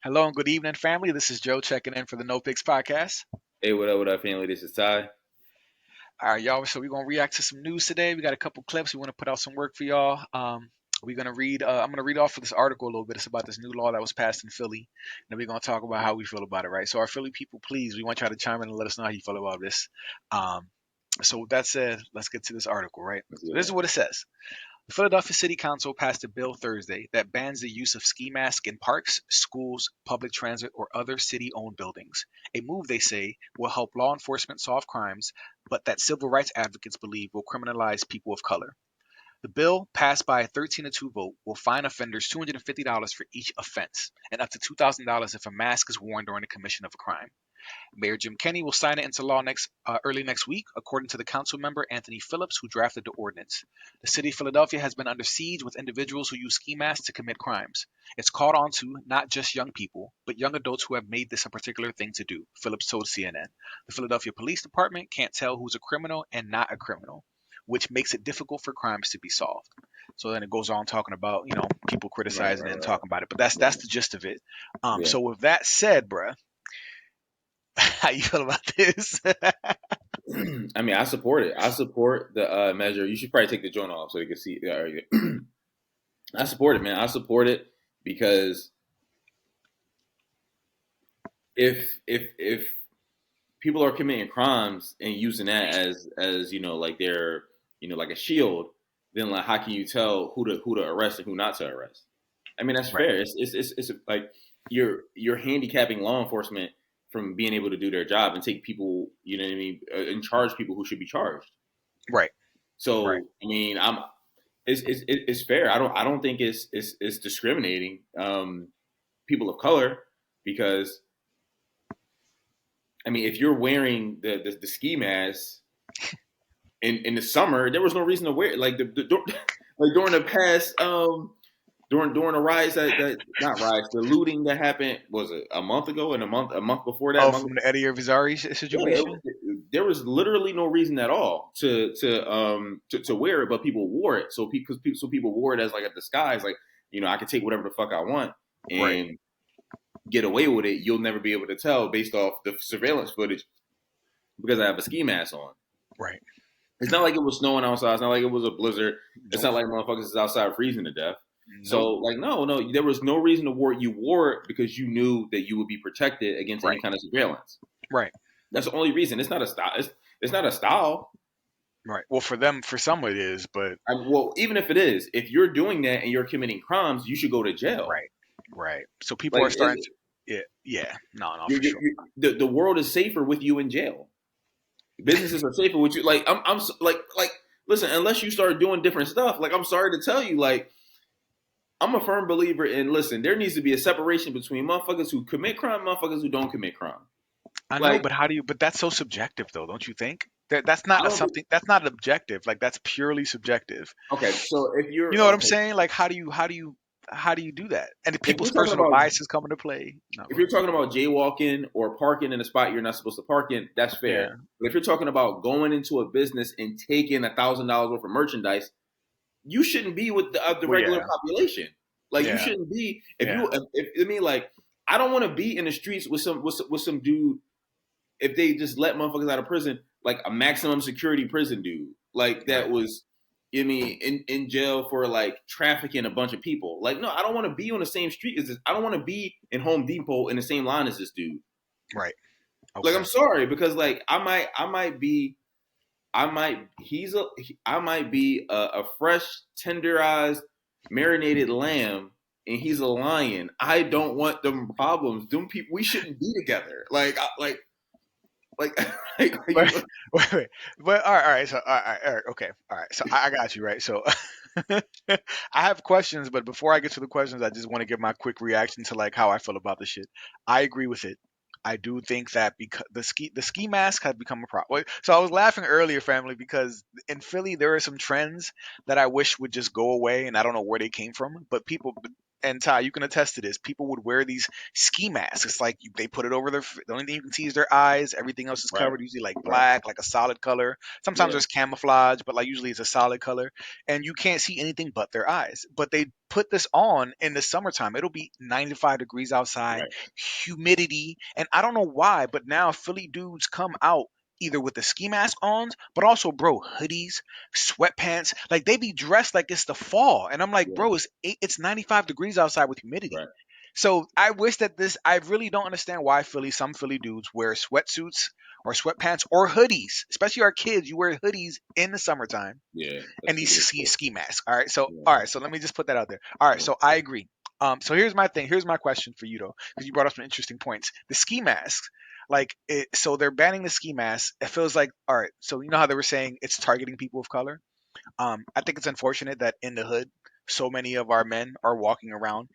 Hello and good evening, family. This is Joe checking in for the No Picks podcast. Hey, what up, family? This is Ty. All right, y'all. So we're gonna react to some news today. We got a couple clips. We want to put out some work for y'all. We're gonna read. I'm gonna read off of this article a little bit. It's about this new law that was passed in Philly, and then we're gonna talk about how we feel about it. Right. So our Philly people, please, we want y'all to chime in and let us know how you feel about this. Um, so with that said, let's get to this article. Right. Let's So get this is it. what it says. The Philadelphia City Council passed a bill Thursday that bans the use of ski masks in parks, schools, public transit, or other city owned buildings. A move, they say, will help law enforcement solve crimes, but that civil rights advocates believe will criminalize people of color. The bill, passed by a 13 to 2 vote, will fine offenders $250 for each offense and up to $2,000 if a mask is worn during the commission of a crime. Mayor Jim Kenney will sign it into law early next week, according to the council member Anthony Phillips, who drafted the ordinance. The city of Philadelphia has been under siege with individuals who use ski masks to commit crimes. It's caught on to not just young people, but young adults who have made this a particular thing to do, Phillips told CNN. The Philadelphia Police Department can't tell who's a criminal and not a criminal, which makes it difficult for crimes to be solved. So then it goes on talking about, people Right, criticizing it right, and right. talking about it. But that's the gist of it. Yeah. So with that said, bruh, how you feel about this? I mean, I support it. I support the measure. You should probably take the joint off so you can see. I support it, man. I support it because if people are committing crimes and using that as like they're like a shield, then like how can you tell who to arrest and who not to arrest? I mean, that's Right, fair. It's like you're handicapping law enforcement from being able to do their job and take people, you know what I mean, and charge people who should be charged. right, right, So I mean, it's fair. I don't think it's discriminating people of color because I mean, if you're wearing the ski mask in the summer, there was no reason to wear it. Like like during the past during the riots that not riots, the looting that happened was it a month ago and a month before that Oh, month. from the Eddie Irizarry Yeah, situation? there was literally no reason at all to wear it, but people wore it. So people wore it as like a disguise, like I can take whatever the fuck I want Right, and get away with it. You'll never be able to tell based off the surveillance footage because I have a ski mask on. right. It's not like it was snowing outside. It's not like it was a blizzard. It's Nope, not like motherfuckers is outside freezing to death. nope. So like no, there was no reason to wear it. You wore it because you knew that you would be protected against any Right, kind of surveillance. right, That's the only reason. It's not a style. It's not a style. right. Well, for them, for some it is, but Well, even if it is, if you're doing that and you're committing crimes, you should go to jail. right, right. So people Like are starting to, yeah, yeah. No, no, for sure. the world is safer with you in jail. Businesses are safer with you. Like like listen, unless you start doing different stuff. Like I'm sorry to tell you, like I'm a firm believer in listen. There needs to be a separation between motherfuckers who commit crime, motherfuckers who don't commit crime. I know, Like but how do you? But that's so subjective, though, don't you think? That's not I a don't. something. That's not objective. Like that's purely subjective. Okay, so if You you're know what I'm okay, saying? Like how do you do that? And the if people's you're talking personal about biases come into play. No, if go ahead. you're talking about jaywalking or parking in a spot you're not supposed to park in, that's fair. Yeah, But if you're talking about going into a business and taking $1,000 worth of merchandise, you shouldn't be with the well, regular yeah, population. Like you yeah, shouldn't be yeah. if I mean like I don't want to be in the streets with some dude if they just let motherfuckers out of prison like a maximum security prison dude like that Right. was in jail for like trafficking a bunch of people. Like no, I don't want to be on the same street as this. I don't want to be in Home Depot in the same line as this dude. Right. Like Okay. I'm sorry because like I might be I might he's a I might be a fresh tenderized marinated lamb and he's a lion. I don't want them problems. Them people we shouldn't be together. Like Wait, wait. But all right. So all right. Okay. All right. So I got you right. So I have questions, but before I get to the questions, I just want to give my quick reaction to like how I feel about the shit. I agree with it. I do think that because the ski mask has become a problem. So I was laughing earlier, family, because in Philly there are some trends that I wish would just go away, and I don't know where they came from. But people, and Ty, you can attest to this. People would wear these ski masks. It's like they put it over the only thing you can see is their eyes. Everything else is Right. covered, usually like Right. black, like a solid color. Sometimes Yeah. there's camouflage, but like usually it's a solid color, and you can't see anything but their eyes. But they put this on in the summertime. It'll be 95 degrees outside, Right. humidity, and I don't know why, but now Philly dudes come out either with the ski mask on, but also, bro, hoodies, sweatpants. Like they be dressed like it's the fall, and I'm like, Yeah. bro, it's 95 degrees outside with humidity. Right. So I wish that this. I really don't understand why some Philly dudes wear sweatsuits or sweatpants or hoodies, especially our kids. You wear hoodies in the summertime Yeah. and That's these ridiculous. ski masks. All right, so Yeah. all right, so let me just put that out there. All right, Yeah. so I agree. So here's my thing. Here's my question for you though, because you brought up some interesting points. The ski masks, like, so they're banning the ski masks. It feels like all right. So you know how they were saying it's targeting people of color. I think it's unfortunate that in the hood, so many of our men are walking around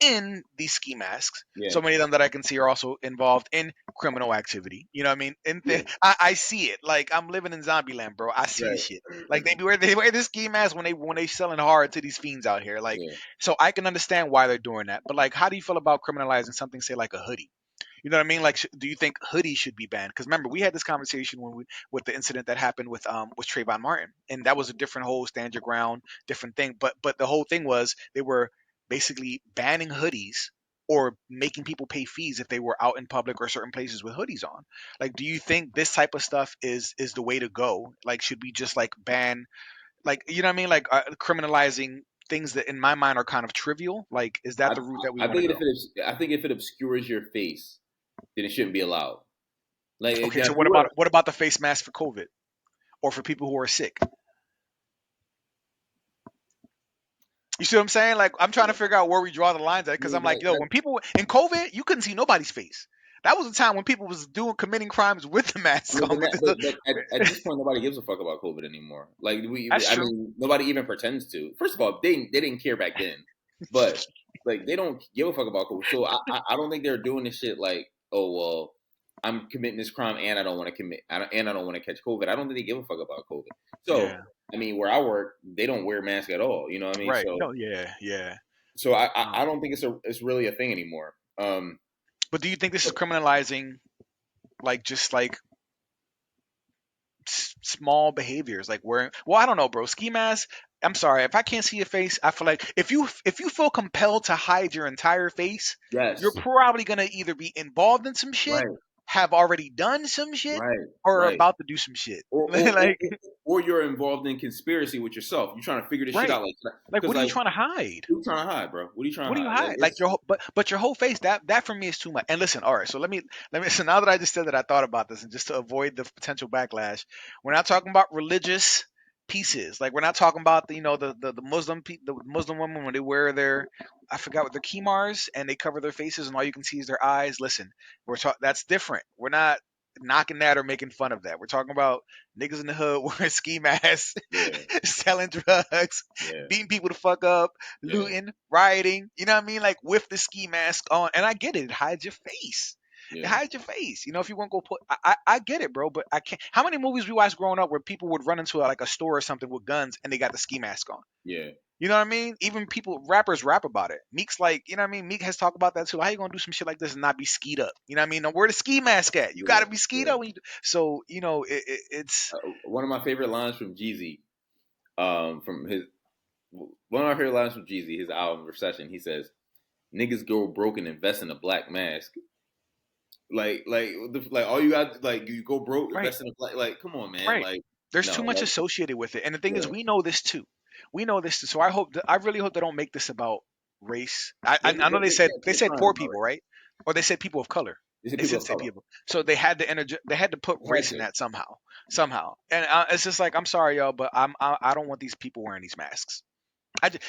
in these ski masks. Yeah. So many of them that I can see are also involved in criminal activity. You know what I mean? And Yeah. I see it. Like I'm living in zombie land, bro. I see the Right. shit. Like they wear this ski mask when they selling hard to these fiends out here. Like Yeah. so I can understand why they're doing that. But like, how do you feel about criminalizing something, say like a hoodie? You know what I mean? Like, do you think hoodies should be banned? Because remember, we had this conversation when we with the incident that happened with Trayvon Martin, and that was a different whole stand your ground, different thing. But the whole thing was they were basically banning hoodies or making people pay fees if they were out in public or certain places with hoodies on. Like, do you think this type of stuff is the way to go? Like, should we just like ban, like, you know what I mean, like criminalizing things that in my mind are kind of trivial? Like, is that I the route that we I want to think go? if it obscures your face, then it shouldn't be allowed. Like Okay, now, so if you were what about the face mask for COVID or for people who are sick? You see what I'm saying? Like I'm trying to figure out where we draw the lines at I because mean, I'm like, yo, when people in COVID, you couldn't see nobody's face. That was a time when people was doing committing crimes with the I mask mean, on. but at this point, nobody gives a fuck about COVID anymore. Like That's I true. mean, nobody even pretends to. First of all, they didn't care back then, but like they don't give a fuck about COVID. So I don't think they're doing this shit like, oh well, I'm committing this crime and I don't want to and I don't want to catch COVID. I don't think they give a fuck about COVID. So Yeah. I mean, where I work, they don't wear masks at all. You know what I mean? Right. No. Yeah. Yeah. So I Um, don't think it's really a thing anymore. but do you think this is But criminalizing like just like small behaviors like wearing, well, I don't know, bro, ski mask. I'm sorry, if I can't see your face, I feel like if you feel compelled to hide your entire face, you're yes, probably going to either be involved in some shit, right, have already done some shit, right, or right. about to do some shit. or or, or, Like, or you're involved in conspiracy with yourself. You're trying to figure this shit right, out, like like because what are you like trying to hide? what are you trying to hide, bro? What are you trying What to do you hide? Like hide? Like it's your whole, but your whole face. That for me is too much. And listen, all right. So let me. So now that I just said that, I thought about this, and just to avoid the potential backlash, we're not talking about religious pieces. Like we're not talking about the the Muslim women when they wear their, I forgot what their kimars, and they cover their faces and all you can see is their eyes. Listen, that's different. We're not knocking that or making fun of that. We're talking about niggas in the hood wearing ski masks, yeah, selling drugs, yeah, beating people to fuck up, yeah, looting, rioting. You know what I mean? Like with the ski mask on, and I get it. It hides your face. It yeah, hides your face. You know, if you want to go put, I get it, bro. But I can't. How many movies we watched growing up where people would run into like a store or something with guns and they got the ski mask on? yeah, You know what I mean? Even rappers rap about it. Meek's like, you know what I mean? Meek has talked about that too. How you gonna do some shit like this and not be skied up? You know what I mean? Now, where the ski mask at? You yeah, gotta be skied yeah. up. So it's One of my favorite lines from Jeezy, from his one of my favorite lines from Jeezy, his album Recession. He says, "Niggas go broke and invest in a black mask." Like all you got, like you go broke, right, invest in a black. Like, come on, man. right. Like, There's too no, much like, associated with it, and the thing is, yeah, we know this too. We know this too. So I really hope they don't make this about race. I know they can't they make said crimes poor about people, it. right? Or they said people of color. They say They people didn't of say color. people. So they had to they had to put They had race in to. that somehow. And it's just like, I'm sorry, y'all, but I don't want these people wearing these masks.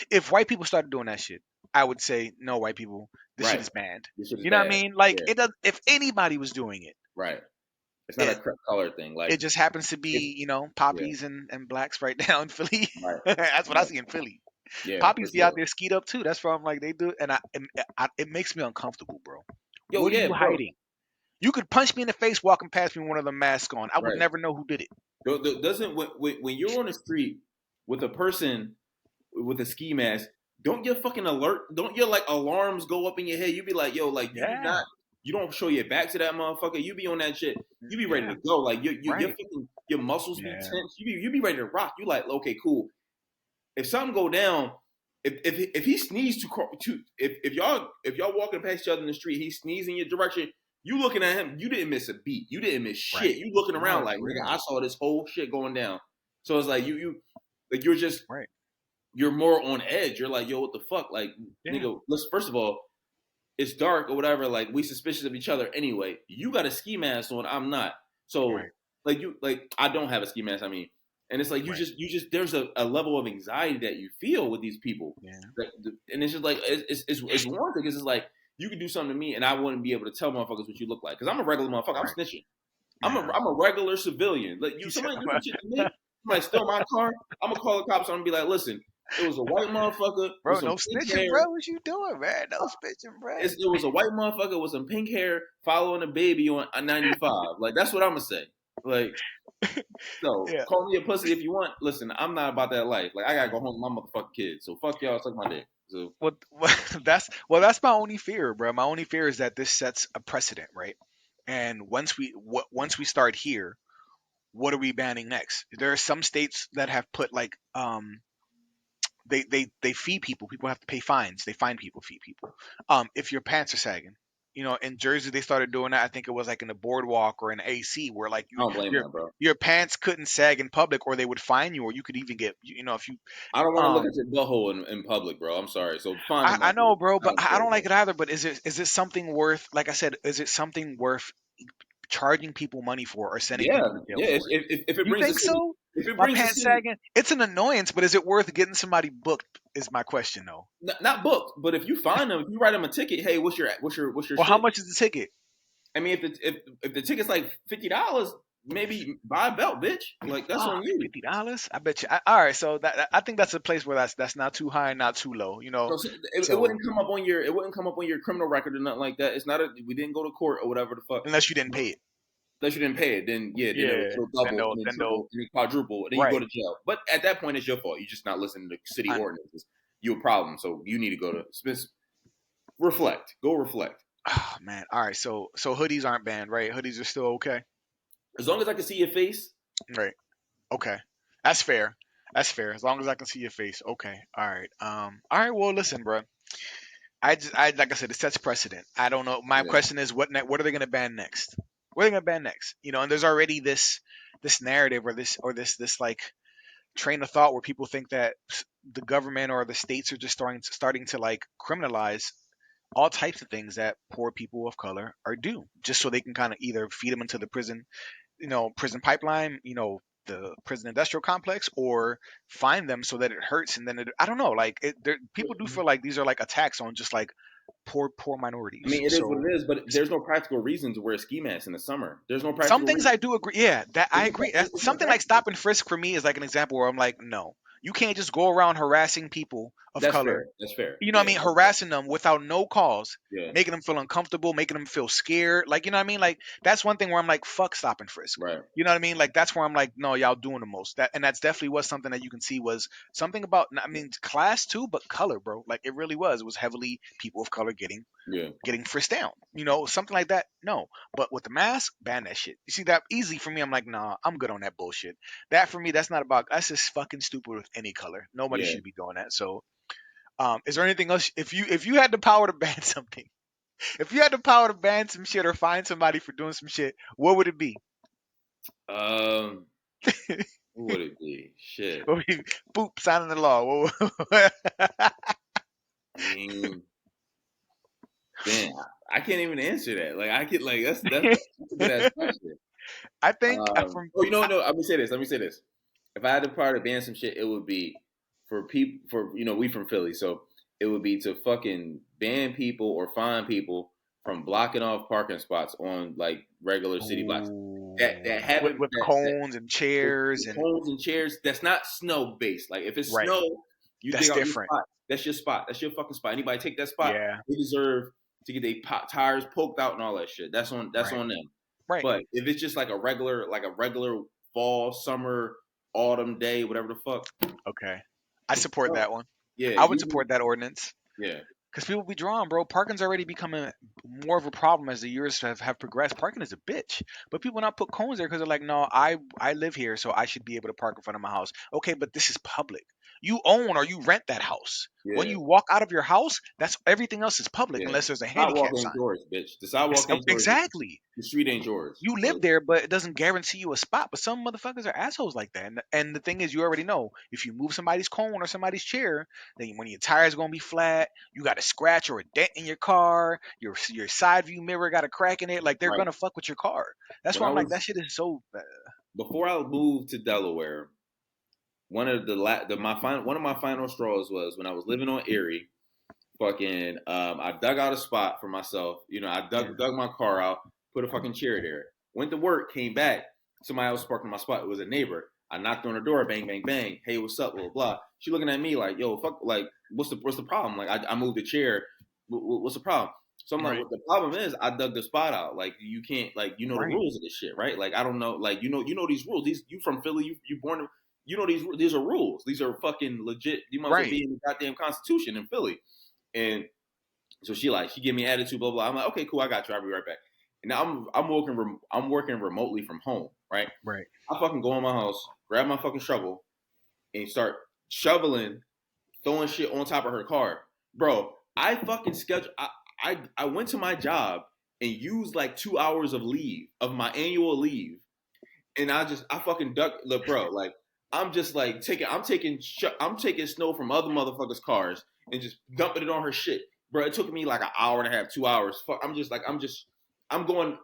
If white people started doing that shit, I would say no, white people, this shit Right. is banned. This shit is You know what I bad. mean? Like Yeah. it does. If anybody was doing it, Right. It's not a it color thing. it Like just happens to if be yeah. poppies and blacks right now in Philly. Right. That's what I Right. see in Philly. Yeah, for Poppies be out sure. there skied up too. That's why I'm like they do, and it makes me uncomfortable, bro. Yo, What are yeah, you bro. hiding? You could punch me in the face walking past me with one of the masks on. I would Right. never know who did it. Doesn't when you're on the street with a person with a ski mask, don't your fucking don't your like alarms go up in your head? You be like, yo, like Yeah. you don't show your back to that motherfucker. You be on that shit. You be ready Yeah. to go. Like your Right. fucking your muscles be Yeah. tense. You be ready to rock. You like, okay, cool. If something go down, if he sneezed too, if y'all walking past each other in the street, he sneezed in your direction. You looking at him, you didn't miss a beat. You didn't miss Right. shit. You looking around No, like, for nigga, I real. saw this whole shit going down. So it's like like you're just Right. you're more on edge. You're like, yo, what the fuck? Like, Yeah. nigga, let's first of all, it's dark or whatever. Like, we suspicious of each other anyway. You got a ski mask on. I'm not. So Right. like I don't have a ski mask. I mean, and it's like Right. you just there's a level of anxiety that you feel with these people. Yeah. And it's just like it's warranted because it's like you could do something to me and I wouldn't be able to tell motherfuckers what you look like because I'm a regular motherfucker. I'm Right. snitching. Yeah. I'm a regular civilian. Like He said, somebody do some shit to me, somebody steal my car. I'm gonna call the cops. I'm gonna be like, listen, it was a white motherfucker with bro, some no pink snitching, hair. bro. What you doing, man? No snitching, bro. It was a white motherfucker with some pink hair following a baby on 95. Like that's what I'm gonna say. Like, so Yeah. call me a pussy if you want. Listen, I'm not about that life. Like I gotta go home with my motherfucking kids. So fuck y'all, suck my dick. So That's my only fear, bro. My only fear is that this sets a precedent, right? And once we start here, what are we banning next? There are some states that have put like they fee people. People have to pay fines. They fine people, fee people. If your pants are sagging. You know, in Jersey they started doing that. I think it was like in the boardwalk or in AC where like I don't blame that, bro. your pants couldn't sag in public or they would fine you or you could even get if you I don't want to look um at your butthole in public, bro. I'm sorry. So find I, them I out know, there. bro, I but don't I care, don't bro. like it either. But is it something worth? Like I said, is it something worth charging people money for or sending Yeah, people to jail yeah. for it? If it You brings the think city, so? if it My brings the pants city, sagging. It's an annoyance, but is it worth getting somebody booked? Is my question though. not booked, but if you find them, if you write them a ticket, hey, what's your Well, how shit? much is the ticket? I mean, if the ticket's like $50, maybe buy a belt, bitch. Like that's Fuck, on you. $50. I bet you. All right, so I think that's a place where that's not too high and not too low. No, so it So wouldn't come up on your criminal record or nothing like that. It's not we didn't go to court or whatever the fuck. unless you didn't pay it, Unless you didn't pay it, then yeah, then yeah, it'll then double they'll and then then they'll triple and then quadruple, and then you go right. to jail. But at that point, it's your fault. You're just not listening to city I, ordinances. You're a problem, so you need to go to reflect. Go reflect. oh man. All right, so hoodies aren't banned, right? Hoodies are still okay, As long as I can see your face, right? Okay, that's fair. That's fair. As long as I can see your face. Okay. All right. All right. Well, listen, bro. I like I said, it sets precedent. I don't know. My yeah, question is, what are they gonna ban next? What are they gonna ban next? And there's already this narrative or this like train of thought where people think that the government or the states are just starting to like criminalize all types of things that poor people of color are due, just so they can kind of either feed them into the prison pipeline, the prison industrial complex, or find them so that it hurts, and then I don't know, like people do feel like these are like attacks on just like poor I minorities. mean it is what So it is. But there's no practical reason to wear ski masks in the summer. There's no some practical things reason. I do agree. Yeah, that I agree. That's It's not something like practical. stop and frisk for me is like an example where I'm like, no, you can't just go around harassing people of That's color. fair. That's fair. You know what I Yeah, mean? that's fair. Harassing them without no cause, Yeah, making them feel uncomfortable, making them feel scared. Like, you know what I mean? Like, that's one thing where I'm like, fuck stop and frisk. right. You know what I mean? Like, that's where I'm like, no, y'all doing the most. And that's definitely was something that you can see was something about, I mean, class too, but color, bro. Like, it really was. It was heavily people of color Yeah, getting frisked down. Something like that. No. But with the mask, ban that shit. You see, that easy for me, I'm like, nah, I'm good on that bullshit. That for me, that's just fucking stupid with any color. Nobody yeah. should be doing that. So, is there anything else? If you had the power to ban something, if you had the power to ban some shit or find somebody for doing some shit, what would it be? Um, who would it be? Shit. What would be boop, signing the law? I mean, damn, I can't even answer that. Like I could like that's a good ass question. I think from Oh, you know, no. Let me say this. Let me say this. If I had the power to ban some shit, it would be for people. We from Philly, so it would be to fucking ban people or fine people from blocking off parking spots on like regular city blocks that Ooh, with, haven't with that cones and chairs with and cones and chairs. That's not snow based. Like if it's right, snow, you dig that's out your different. spot. That's your spot. That's your fucking spot. Anybody take that spot, Yeah, they deserve to get their tires poked out and all that shit. That's right, on them. right. But if it's just like a regular fall, summer, autumn day, whatever the fuck, Okay, I support no, that one. Yeah, I would you. support that ordinance. Yeah, Because people be drawn, bro. Parking's already becoming more of a problem as the years have progressed. Parking is a bitch. But people not put cones there because they're like, no, I live here, so I should be able to park in front of my house. Okay, but this is public. You own or you rent that house. When yeah, you walk out of your house, that's everything else is public yeah. unless there's a The sidewalk handicap sign. ain't yours, bitch. The sidewalk ain't yours. Exactly. The street ain't yours. You But live there, but it doesn't guarantee you a spot. But some motherfuckers are assholes like that. And the thing is, you already know if you move somebody's cone or somebody's chair, then when your tires gonna be flat, you got a scratch or a dent in your car. Your side view mirror got a crack in it. Like they're right gonna fuck with your car. That's when why I I'm like was that shit is so. before I moved to Delaware, one of one of my final straws was when I was living on Erie. Fucking, I dug out a spot for myself. You know, I Yeah, dug my car out, put a fucking chair there. Went to work, came back. Somebody else parked in my spot. It was a neighbor. I knocked on her door, bang, bang, bang. Hey, what's up? Blah blah blah. She looking at me like, yo, fuck, like, what's the problem? Like, I moved the chair. What's the problem? So I'm like, right, what the problem is? I dug the spot out. Like, you can't, like, you know the right, rules of this shit, right? Like, I don't know, like, you know these rules. These you from Philly? You born? You know these are rules. These are fucking legit. You might as well right. be in the goddamn Constitution in Philly. And so she give me attitude, blah blah. I'm like, okay, cool, I got you. I'll be right back. And now I'm working remotely from home, right? Right. I fucking go in my house, grab my fucking shovel, and start shoveling, throwing shit on top of her car, bro. I fucking schedule. I went to my job and used like 2 hours of leave of my annual leave, and I fucking duck look, bro. Like I'm just like I'm taking snow from other motherfuckers' cars and just dumping it on her shit, bro. It took me like an hour and a half, 2 hours. Fuck, I'm going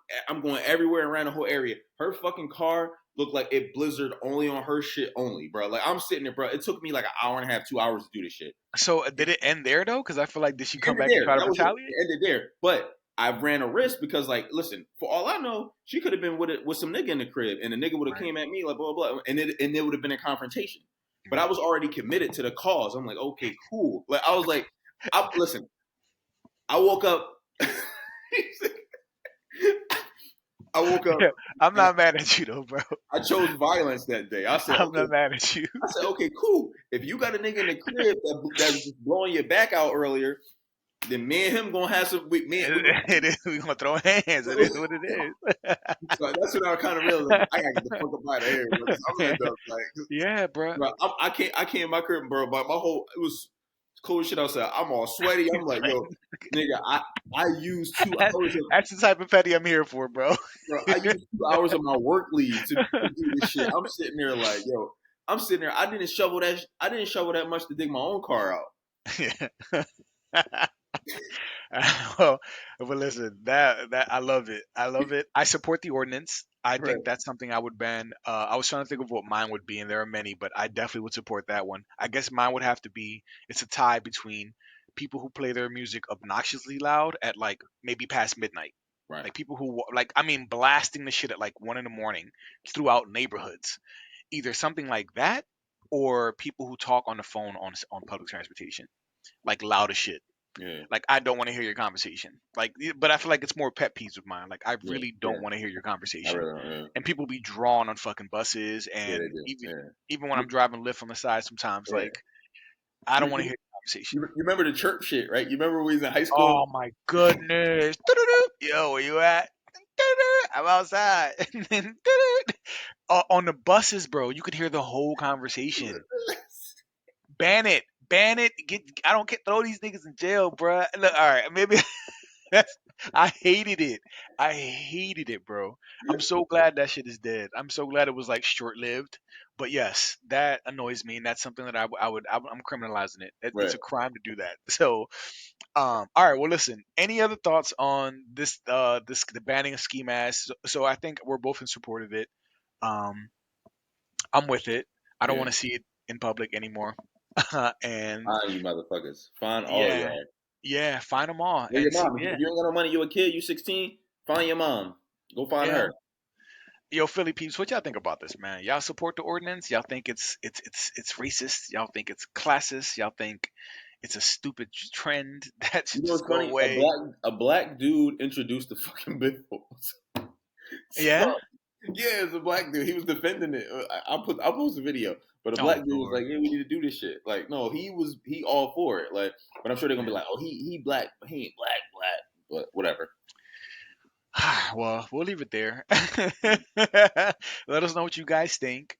everywhere around the whole area. Her fucking car looked like it blizzard only on her shit only, bro. Like I'm sitting there, bro. It took me like an hour and a half, 2 hours to do this shit. So did it end there though? Because I feel like did she come Ended back and there. try to That was it. retaliate? It ended there. But I ran a risk because, like, listen, for all I know, she could have been with some nigga in the crib, and the nigga would have Right. came at me like blah blah, and it would have been a confrontation. But I Right. was already committed to the cause. I'm like, okay, cool. Like I was like, listen. I woke up. I woke up Yeah, I'm and not mad at you though, bro. I chose violence that day. I said, I'm okay. not mad at you. I said, okay, cool. If you got a nigga in the crib that's just blowing your back out earlier, then me and him gonna have some. We gonna It is. We're gonna throw hands. It is what it is. So that's when I kind of realized like, I gotta get the fuck up out of here, bro. 'Cause I'm gonna end up like, Yeah, bro. bro, I can't in my crib, bro. But my whole it was cool shit outside. I'm all sweaty. I'm like, yo, nigga, I used two hours of That's the type of petty I'm here for, bro. bro. I used 2 hours of my work leave to do this shit. I'm sitting there like, yo, I'm sitting there. I didn't shovel that much to dig my own car out. Yeah. well, but listen, that I love it. I love it. I support the ordinance. I Right, think that's something I would ban. I was trying to think of what mine would be, and there are many, but I definitely would support that one. I guess mine would have to be it's a tie between people who play their music obnoxiously loud at like maybe past midnight. right, Like people who like I mean blasting the shit at like 1 in the morning throughout neighborhoods. Either something like that or people who talk on the phone on public transportation. Like loud as shit. yeah, Like I don't want to hear your conversation. Like, but I feel like it's more pet peeves of mine. Like I yeah, really don't yeah. want to hear your I conversation. really don't. Yeah, And people be drawn on fucking buses, yeah, they and do. even Yeah, even when you, I'm driving Lyft on the side, sometimes yeah. like I don't You, want to you, hear your conversation. you remember the chirp shit, right? You remember when we was in high school? Oh my goodness! Doo-doo-doo. Yo, where you at? Doo-doo-doo. I'm outside. And then doo-doo. On the buses, bro, you could hear the whole conversation. Ban it. Ban it. Get. I don't get. Throw these niggas in jail, bruh. Look, all right, maybe That's, I hated it. I hated it, bro. I'm so glad that shit is dead. I'm so glad it was like short lived. But yes, that annoys me, and that's something that I'm criminalizing it. It's Right. a crime to do that. So, all right. Well, listen. Any other thoughts on this? The banning of ski masks. So I think we're both in support of it. Um, I'm with it. I don't Yeah. want to see it in public anymore. and Fine, you motherfuckers. Fine, all of yeah, y'all. yeah, find them all Where your and see. mom? Yeah, If you ain't got no money, you a kid, you 16, find your mom. Go find yeah. her. Yo, Philly peeps, what y'all think about this, man? Y'all support the ordinance? Y'all think it's racist? Y'all think it's classist? Y'all think it's a stupid trend that You should know just what's go funny? away? A black dude introduced the fucking bill. Yeah, Yeah, it's a black dude. He was defending it. I'll post a video. But a black Oh dude was Lord. like, "Yeah, we need to do this shit." Like, no, he all for it. Like, but I'm sure they're gonna be Yeah. like, "Oh, he black, but he ain't black." But whatever. Well, we'll leave it there. Mm. Let us know what you guys think.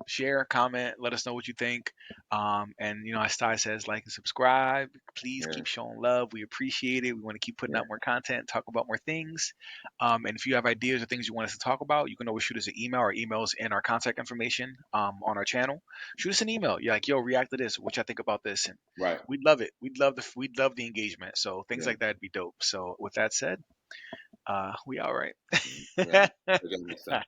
Share, comment, let us know what you think. And as Ty says, like and subscribe. Please Yeah, keep showing love. We appreciate it. We want to keep putting yeah, out more content, talk about more things. And if you have ideas or things you want us to talk about, you can always shoot us an email. Our emails and our contact information on our channel. Shoot us an email. You're like, yo, react to this. What y'all think about this? And right. we'd love it. We'd love the engagement. So things Yeah, like that'd be dope. So with that said, we all right. yeah. We're gonna next time.